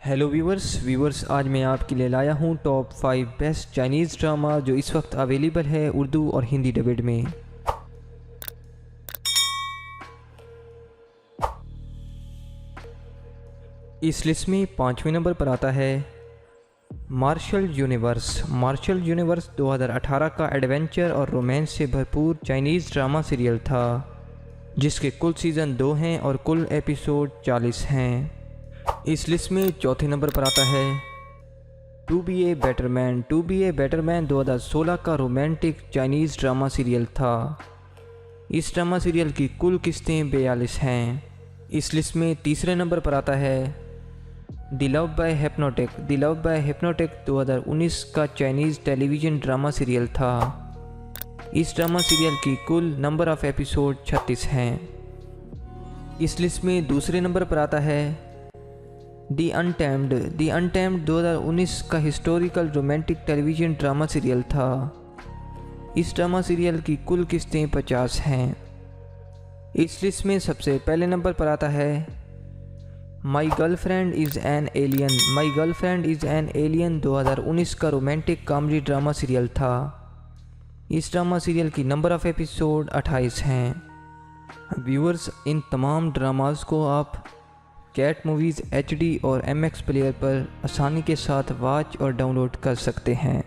Hello viewers आज मैं आपके लिए लाया हूँ टॉप 5 बेस्ट चाइनीज़ ड्रामा जो इस वक्त अवेलेबल है उर्दू और हिंदी डबिड में। इस लिस्ट में 5वें नंबर पर आता है मार्शल यूनिवर्स 2018 का एडवेंचर और रोमांस से भरपूर चाइनीज़ ड्रामा सीरियल था जिसके कुल सीज़न 2 हैं और कुल एपिसोड 40 हैं। इस लिस्ट में चौथे नंबर पर आता है to be a better man 2016 का रोमांटिक चाइनीज़ ड्रामा सीरियल था। इस ड्रामा सीरियल की कुल किस्तें 42 हैं। इस लिस्ट में तीसरे नंबर पर आता है द लव बाय हिप्नोटिक 2019 का चाइनीज़ टेलीविज़न ड्रामा सीरियल था। इस ड्रामा सीरियल की कुल नंबर ऑफ़ एपिसोड 36 हैं। इस लिस्ट में दूसरे नंबर पर आता है दी अनटेम्ड 2019 का historical romantic television drama serial था। इस ड्रामा सीरियल की कुल किस्तें 50 हैं। इस लिस्ट में सबसे पहले नंबर पर आता है my girlfriend is an alien 2019 का रोमांटिक कॉमेडी ड्रामा सीरियल था। इस ड्रामा सीरियल की नंबर ऑफ़ एपिसोड 28 हैं। व्यूअर्स, इन तमाम ड्रामाज को आप कैट मूवीज़ HD और MX प्लेयर पर आसानी के साथ वॉच और डाउनलोड कर सकते हैं।